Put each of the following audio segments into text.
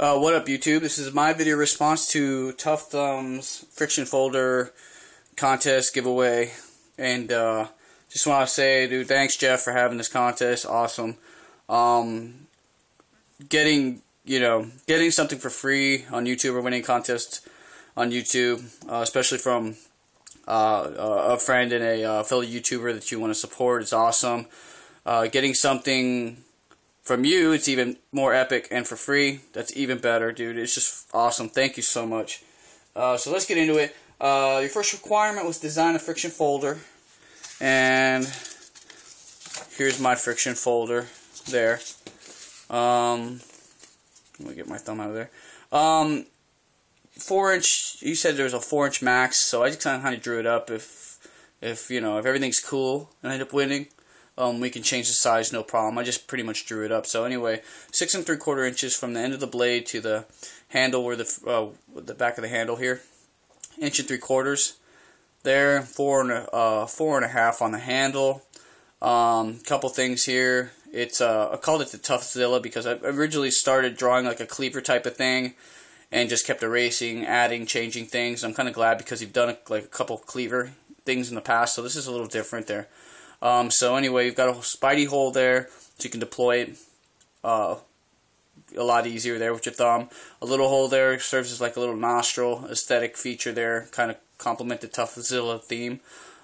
What up, YouTube? This is my video response to Tough Thumbs friction folder contest giveaway, and just want to say, dude, thanks Jeff for having this contest. Awesome. Getting something for free on YouTube or winning contests on YouTube, especially from a friend and a fellow YouTuber that you want to support, is awesome. Getting something from you, it's even more epic, and for free, that's even better, dude. It's just awesome. Thank you so much. So let's get into it. Your first requirement was design a friction folder, and here's my friction folder there. Let me get my thumb out of there. 4-inch. You said there was a 4-inch max, so I just kind of drew it up. If everything's cool and I end up winning, we can change the size, no problem. I just pretty much drew it up. So anyway, 6 3/4 inches from the end of the blade to the handle, where the back of the handle here, 1 3/4 there. 4 1/2 on the handle. Couple things here. It's I called it the TUFFZilla because I originally started drawing like a cleaver type of thing, and just kept erasing, adding, changing things. I'm kind of glad because you've done like a couple cleaver things in the past, so this is a little different there. So anyway, you've got a spidey hole there, so you can deploy it a lot easier there with your thumb. A little hole there serves as like a little nostril aesthetic feature there, kind of complement the TUFFZilla theme.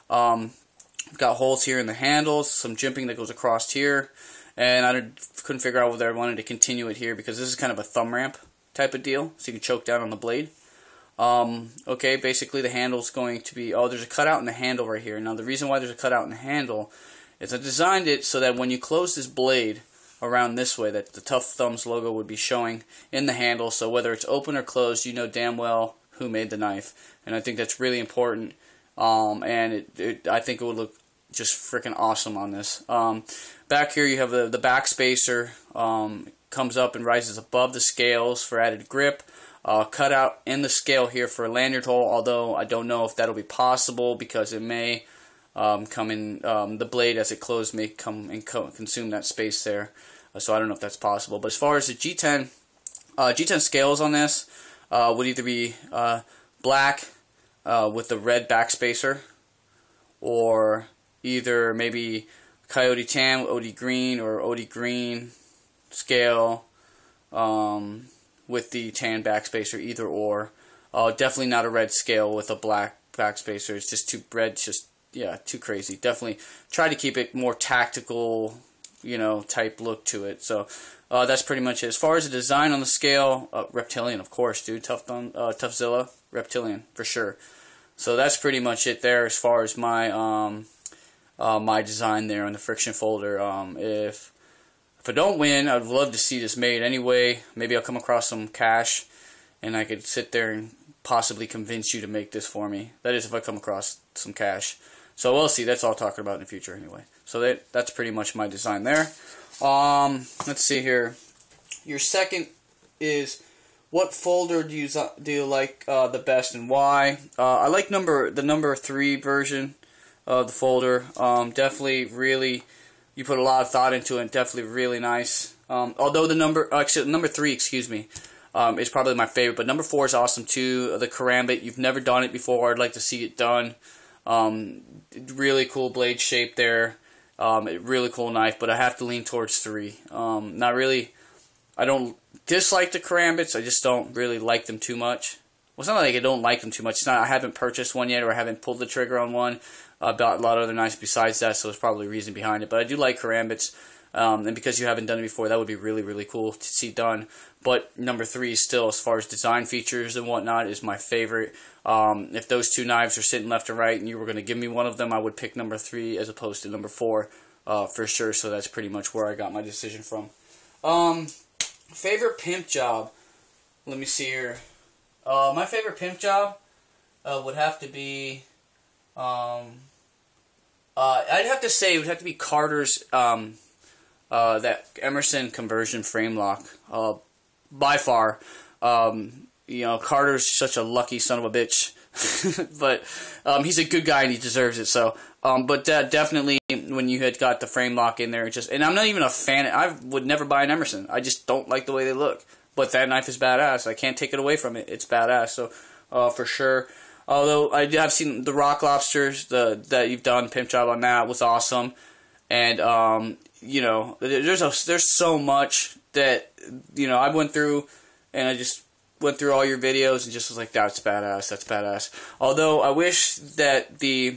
We've got holes here in the handles, some jimping that goes across here, and I couldn't figure out whether I wanted to continue it here because this is kind of a thumb ramp type of deal, so you can choke down on the blade. Okay, basically the handle's going to be, there's a cutout in the handle right here. Now the reason why there's a cutout in the handle is I designed it so that when you close this blade around this way, that the Tough Thumbs logo would be showing in the handle, so whether it's open or closed, you know damn well who made the knife. And I think that's really important, and I think it would look just freaking awesome on this. Back here you have the back spacer, comes up and rises above the scales for added grip. Cut out in the scale here for a lanyard hole, although I don't know if that'll be possible because it may come in, the blade as it closed may come and consume that space there, so I don't know if that's possible. But as far as the G10 scales on this would either be black with the red backspacer, or either maybe Coyote Tan, OD green, or OD green scale with the tan backspacer, either or. Definitely not a red scale with a black backspacer. It's just too red, too crazy. Definitely try to keep it more tactical, type look to it. So that's pretty much it. As far as the design on the scale, reptilian, of course, dude. TUFFZilla, reptilian for sure. So that's pretty much it there as far as my my design there on the friction folder. If I don't win, I'd love to see this made anyway. Maybe I'll come across some cash, and I could sit there and possibly convince you to make this for me. That is, if I come across some cash. So we'll see. That's all I'll talk about in the future anyway. So that's pretty much my design there. Let's see here. Your second is, what folder do you like the best, and why? I like the number 3 version of the folder. Definitely really. You put a lot of thought into it, definitely really nice. Although number 3, excuse me, is probably my favorite, but number 4 is awesome too. The karambit, you've never done it before, I'd like to see it done. Really cool blade shape there, really cool knife, but I have to lean towards 3. Not really, I don't dislike the karambits, I just don't really like them too much. Well, it's not like I don't like them too much. It's not, I haven't purchased one yet, or I haven't pulled the trigger on one. I've got a lot of other knives besides that, so there's probably a reason behind it. But I do like karambits, and because you haven't done it before, that would be really, really cool to see done. But number 3 still, as far as design features and whatnot, is my favorite. If those two knives are sitting left and right, and you were going to give me one of them, I would pick number 3 as opposed to number 4 for sure. So that's pretty much where I got my decision from. Favorite pimp job? Let me see here. My favorite pimp job would have to be, I'd have to say it would have to be Carter's, that Emerson conversion frame lock. By far, Carter's such a lucky son of a bitch, but he's a good guy and he deserves it. So, but definitely when you had got the frame lock in there, and I'm not even a fan. I would never buy an Emerson. I just don't like the way they look. but that knife is badass. I can't take it away from it. It's badass. So for sure. Although I have seen the rock lobsters, that you've done pimp job on that was awesome, and you know, there's so much that, you know, I went through, and I just went through all your videos and just was like, that's badass, that's badass. Although I wish that the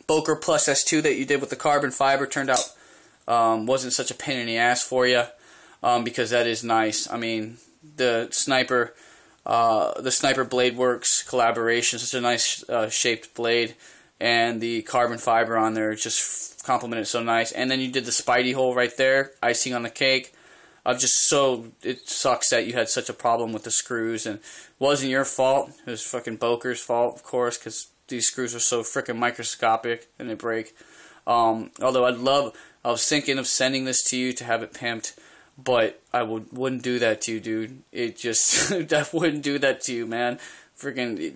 Boker Plus S2 that you did with the carbon fiber turned out wasn't such a pain in the ass for you, because that is nice. I mean, the Sniper Blade Works collaboration, such a nice shaped blade, and the carbon fiber on there just complemented so nice. And then you did the Spidey hole right there, icing on the cake. It sucks that you had such a problem with the screws, and it wasn't your fault. It was fucking Boker's fault, of course, because these screws are so freaking microscopic and they break. Although I was thinking of sending this to you to have it pimped, but I wouldn't do that to you, dude. It just, I wouldn't do that to you, man. Freaking,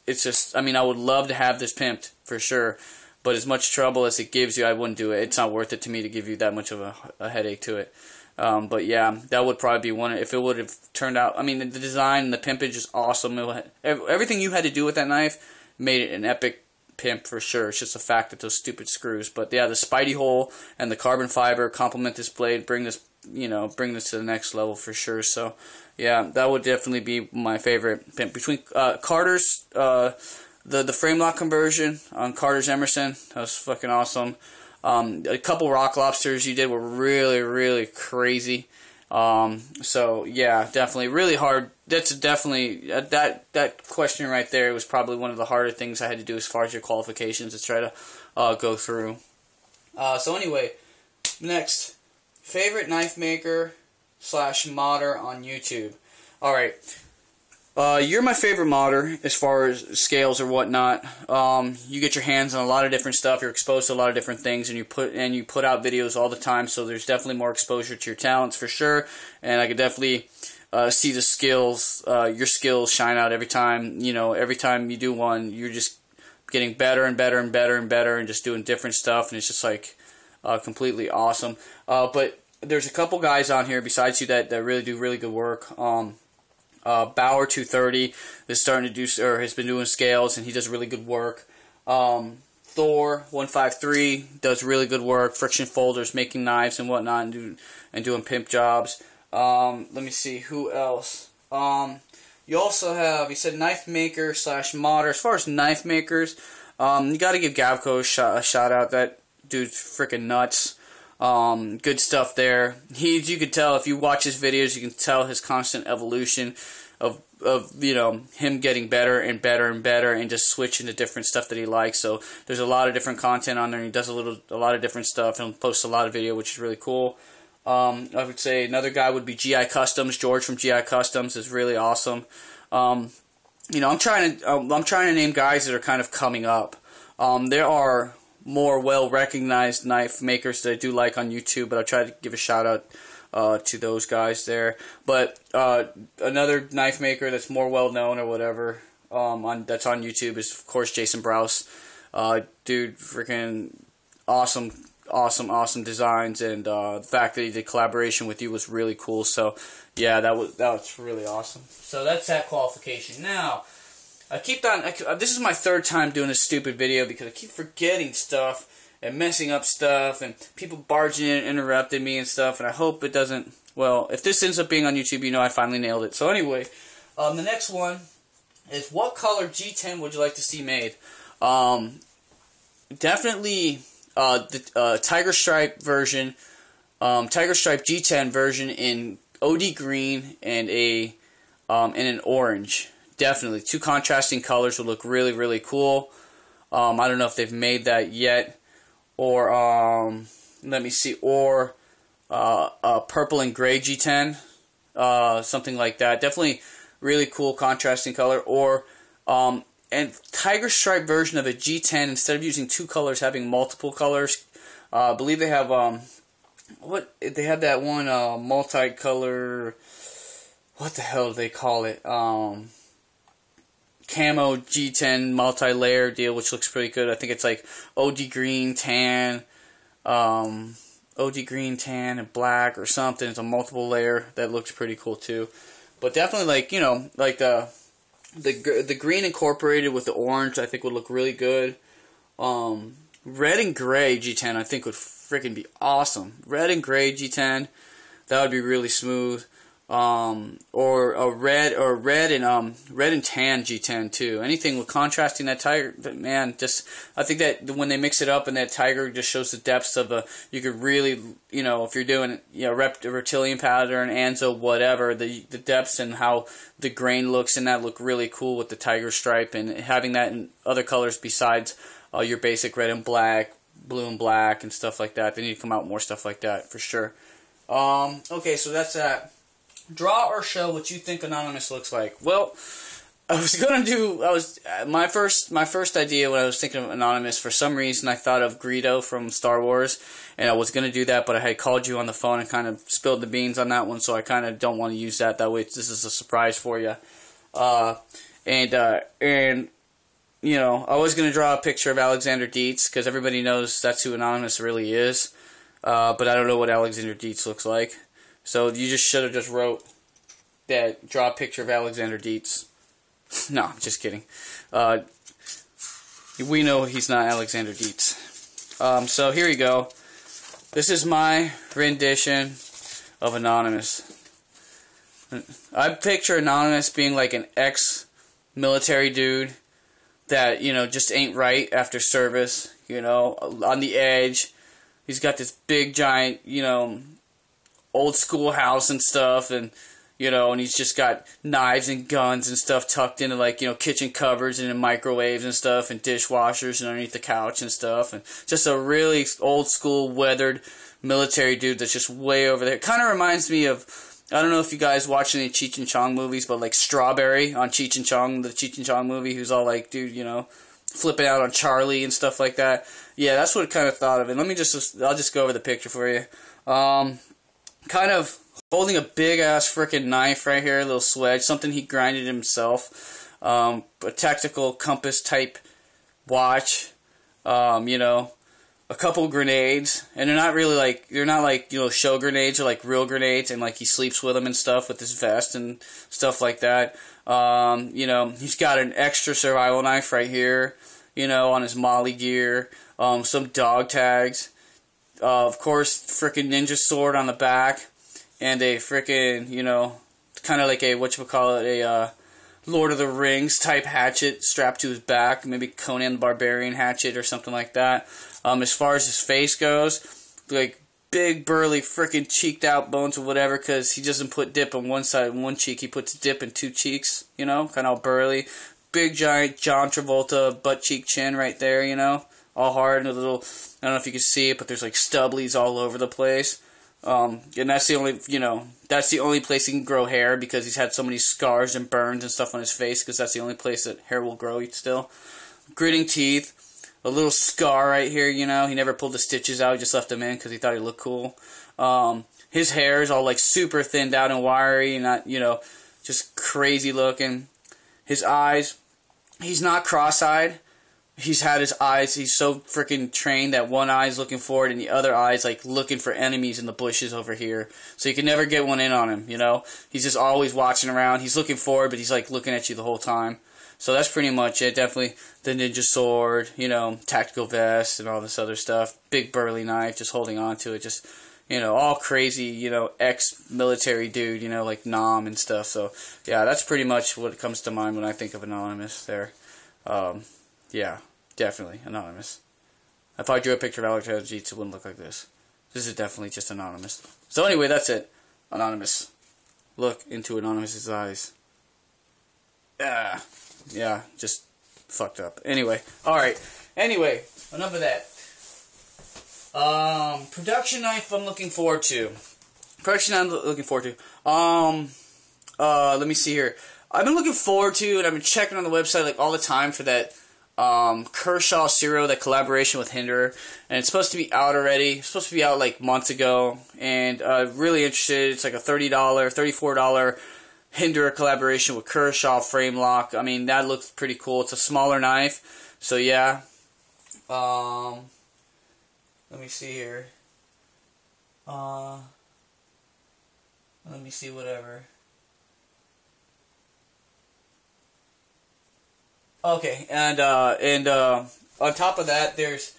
it's just, I mean, I would love to have this pimped, for sure, but as much trouble as it gives you, I wouldn't do it. It's not worth it to me to give you that much of a headache to it. But yeah, that would probably be one. If it would have turned out, I mean, the design and the pimpage is awesome. Everything you had to do with that knife made it an epic pimp for sure. It's just the fact that those stupid screws. But yeah, the Spidey hole and the carbon fiber complement this blade, bring this to the next level for sure. So yeah, that would definitely be my favorite pimp. Between Carter's, the frame lock conversion on Carter's Emerson, that was fucking awesome. A couple rock lobsters you did were really, really crazy. So yeah, definitely really hard. That's definitely that question right there was probably one of the harder things I had to do as far as your qualifications to try to go through. So anyway, next, favorite knife maker / modder on YouTube. All right. You're my favorite modder as far as scales or whatnot. You get your hands on a lot of different stuff. You're exposed to a lot of different things, and you put out videos all the time. So there's definitely more exposure to your talents for sure. And I could definitely see the skills, your skills shine out every time. You know, every time you do one, you're just getting better and better and better and better, and just doing different stuff. And it's just like completely awesome. But there's a couple guys on here besides you that really do really good work. Bauer 230 is starting to do, or has been doing scales, and he does really good work. Thor 153 does really good work. Friction folders, making knives and whatnot, and doing pimp jobs. Let me see who else. You also have, he said, knife maker / modder. As far as knife makers, you got to give Gavko a shout out. That dude's freaking nuts. Good stuff there. You could tell if you watch his videos, you can tell his constant evolution of you know, him getting better and better and better, and just switching to different stuff that he likes. So there's a lot of different content on there, and he does a lot of different stuff, and posts a lot of video, which is really cool. I would say another guy would be GI Customs. George from GI Customs is really awesome. You know, I'm trying to name guys that are kind of coming up. There are more well-recognized knife makers that I do like on YouTube, but I'll try to give a shout-out to those guys there. But another knife maker that's more well-known or whatever that's on YouTube is, of course, Jason Browse. Dude, freaking awesome designs, and the fact that he did collaboration with you was really cool. So, yeah, that was really awesome. So that's that qualification. Now, this is my third time doing this stupid video because I keep forgetting stuff and messing up stuff, and people barging in and interrupting me and stuff, and I hope it doesn't, well, if this ends up being on YouTube, you know I finally nailed it. So anyway, the next one is, what color G10 would you like to see made? Definitely the Tiger Stripe version, Tiger Stripe G10 version in OD green and an orange. Definitely. Two contrasting colors would look really, really cool. I don't know if they've made that yet. Or, let me see, or a purple and gray G10. Something like that. Definitely really cool contrasting color. Or, and Tiger Stripe version of a G10, instead of using two colors, having multiple colors. I believe they have, they have that one multicolor, what the hell do they call it? Camo G10 multi-layer deal, which looks pretty good. I think it's like OD green, tan, OD OD green, tan, and black or something. It's a multiple layer that looks pretty cool too. But definitely, like, you know, like the green incorporated with the orange, I think would look really good. Red and gray G10, I think would freaking be awesome. Red and gray G10, that would be really smooth. Or a red and tan G10 too. Anything with contrasting that tiger, man. Just I think that when they mix it up and that tiger just shows the depths of a. You could really, you know, if you're doing, you know, reptilian pattern, Anzo, whatever, the depths and how the grain looks in that look really cool with the tiger stripe, and having that in other colors besides your basic red and black, blue and black, and stuff like that. They need to come out with more stuff like that for sure. Okay, so that's that. Draw or show what you think Anonymous looks like. Well, I was gonna do. My first idea when I was thinking of Anonymous. For some reason, I thought of Greedo from Star Wars, and I was gonna do that, but I had called you on the phone and kind of spilled the beans on that one, so I kind of don't want to use that. That way, this is a surprise for you. And you know, I was gonna draw a picture of Alexander Dietz because everybody knows that's who Anonymous really is. But I don't know what Alexander Dietz looks like. So you just should have just wrote that, draw a picture of Alexander Dietz. No, I'm just kidding. We know he's not Alexander Dietz. So here you go. This is my rendition of Anonymous. I picture Anonymous being like an ex-military dude that, you know, just ain't right after service, you know, on the edge. He's got this big, giant, you know, old school house and stuff, and you know, and he's just got knives and guns and stuff tucked into, like, you know, kitchen cupboards and in microwaves and stuff and dishwashers and underneath the couch and stuff, and just a really old school weathered military dude that's just way over there. Kind of reminds me of, I don't know if you guys watch any Cheech and Chong movies, but like Strawberry on Cheech and Chong, the Cheech and Chong movie, who's all like, dude, you know, flipping out on Charlie and stuff like that. Yeah, that's what I kind of thought of. And I'll just go over the picture for you. Kind of holding a big-ass frickin' knife right here, a little swedge, something he grinded himself. A tactical compass-type watch. You know, a couple grenades. And they're not really like, you know, show grenades. They're like real grenades, and like he sleeps with them and stuff with his vest and stuff like that. You know, he's got an extra survival knife right here, you know, on his Molly gear. Some dog tags. Of course, frickin' ninja sword on the back, and a frickin', you know, kind of like a, a Lord of the Rings type hatchet strapped to his back, maybe Conan the Barbarian hatchet or something like that. As far as his face goes, like big, burly, frickin' cheeked out bones or whatever, because he doesn't put dip on one side and one cheek, he puts dip in two cheeks, you know, kind of burly. Big, giant John Travolta butt cheek chin right there, you know. All hard and a little, I don't know if you can see it, but there's like stubblies all over the place. And that's the only, you know, that's the only place he can grow hair, because he's had so many scars and burns and stuff on his face, because that's the only place that hair will grow still. Gritting teeth, a little scar right here, you know. He never pulled the stitches out, he just left them in because he thought he looked cool. His hair is all like super thinned out and wiry, and not, you know, just crazy looking. His eyes, he's not cross-eyed. He's had his eyes, he's so freaking trained that one eye's looking forward and the other eye's like looking for enemies in the bushes over here. So you can never get one in on him, you know? He's just always watching around. He's looking forward, but he's like looking at you the whole time. So that's pretty much it. Definitely the ninja sword, you know, tactical vest and all this other stuff. Big burly knife, just holding on to it. Just, you know, all crazy, you know, ex-military dude, you know, like Nam and stuff. So, yeah, that's pretty much what comes to mind when I think of Anonymous there. Yeah. Definitely Anonymous. If I drew a picture of Alexander Dietz, it wouldn't look like this. This is definitely just Anonymous. So anyway, that's it. Anonymous. Look into Anonymous's eyes. Yeah, just fucked up. Anyway, alright. Anyway, enough of that. Production knife I'm looking forward to. Let me see here. I've been looking forward to, and I've been checking on the website like all the time for that Kershaw Zero, that collaboration with Hinder, and it's supposed to be out already. It's supposed to be out like months ago, and really interested. It's like a $34 Hinder collaboration with Kershaw frame lock. I mean, that looks pretty cool. It's a smaller knife, so yeah. Let me see here. Let me see, whatever. Okay, and on top of that, there's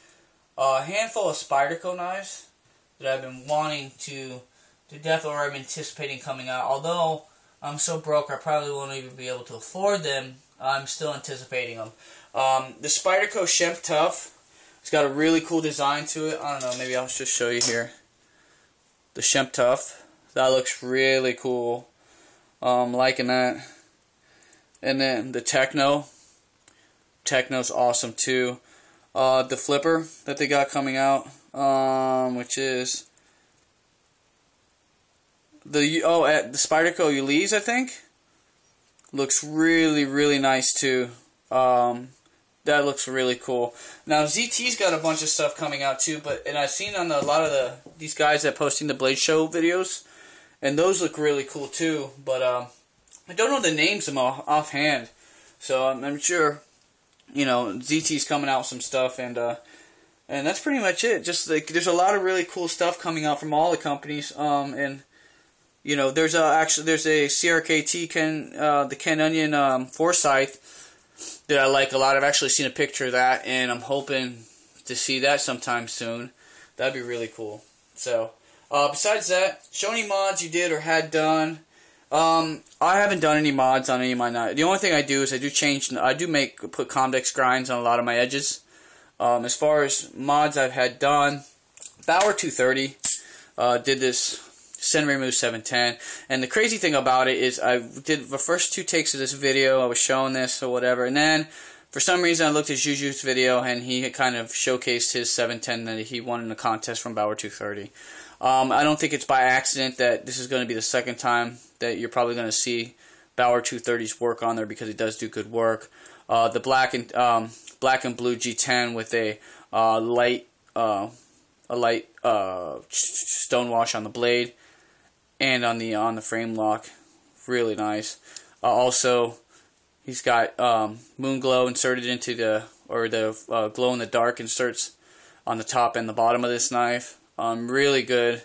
a handful of Spyderco knives that I've been wanting to death, or I'm anticipating coming out. Although I'm so broke, I probably won't even be able to afford them. I'm still anticipating them. The Spyderco Shemp Tough, it's got a really cool design to it. I don't know, maybe I'll just show you here. The Shemp Tough, that looks really cool. Liking that. And then the Techno's awesome too. The flipper that they got coming out, which is at the Spyderco Ulysses, I think, looks really nice too. That looks really cool. Now ZT's got a bunch of stuff coming out too, and I've seen on a lot of these guys that posting the Blade Show videos, and those look really cool too. But I don't know the names of them offhand, so I'm sure, you know, ZT's coming out with some stuff, and that's pretty much it. Just like, there's a lot of really cool stuff coming out from all the companies, and you know, there's a CRKT the Ken Onion Forsyth that I like a lot. I've actually seen a picture of that, and I'm hoping to see that sometime soon. That'd be really cool. So, besides that, show any mods you did or had done. I haven't done any mods on any of my knives. The only thing I do is I do put convex grinds on a lot of my edges. As far as mods I've had done, Bauer 230 did this Send Remove 710, and the crazy thing about it is I did the first 2 takes of this video. I was showing this or whatever, and then for some reason I looked at Juju's video, and he had kind of showcased his 710 that he won in the contest from Bauer 230. I don't think it's by accident that this is going to be the second time that you're probably going to see Bauer 230's work on there, because he does do good work. The black and blue G10 with a light stonewash on the blade and on the frame lock, really nice. Also, he's got moon glow inserted into the glow in the dark inserts on the top and the bottom of this knife. Really good,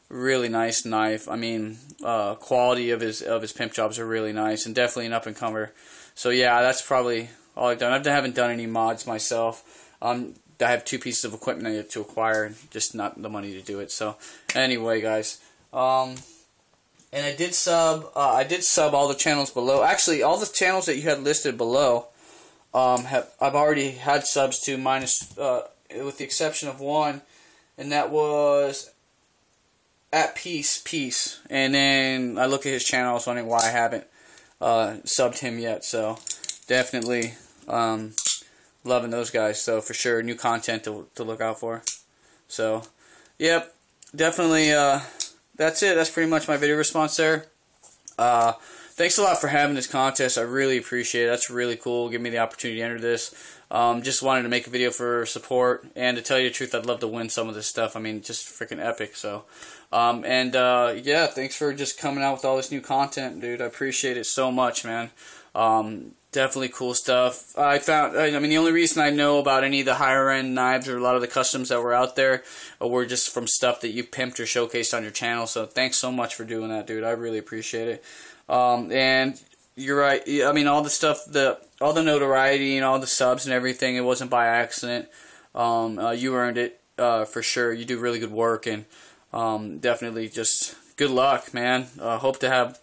really nice knife. I mean, quality of his pimp jobs are really nice, and definitely an up and comer. So yeah, that's probably all I've done. I haven't done any mods myself. I have 2 pieces of equipment I have to acquire, just not the money to do it. So anyway, guys, and I did sub all the channels below. Actually, all the channels that you had listed below, I've already had subs to, minus with the exception of one, and that was at Peace. And then I look at his channel, I was wondering why I haven't subbed him yet. So definitely loving those guys. So for sure, new content to look out for. So yep, definitely. That's it. That's pretty much my video response there. Thanks a lot for having this contest. I really appreciate it. That's really cool. Give me the opportunity to enter this. Just wanted to make a video for support, and to tell you the truth, I'd love to win some of this stuff. I mean, just freaking epic. So, yeah, thanks for just coming out with all this new content, dude. I appreciate it so much, man. Definitely cool stuff. I mean, the only reason I know about any of the higher end knives or a lot of the customs that were out there were just from stuff that you pimped or showcased on your channel. So thanks so much for doing that, dude. I really appreciate it. And you're right. I mean, all the stuff, all the notoriety and all the subs and everything, it wasn't by accident. You earned it, for sure. You do really good work, and definitely just good luck, man. Hope that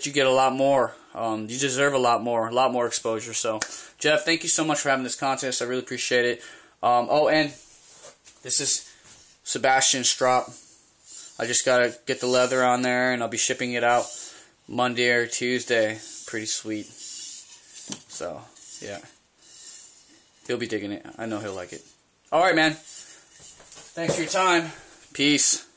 you get a lot more. You deserve a lot more exposure. So, Jeff, thank you so much for having this contest. I really appreciate it. Oh, and this is Sebastian's strop. I just gotta get the leather on there, and I'll be shipping it out Monday or Tuesday. Pretty sweet. So, yeah. He'll be digging it. I know he'll like it. Alright, man. Thanks for your time. Peace.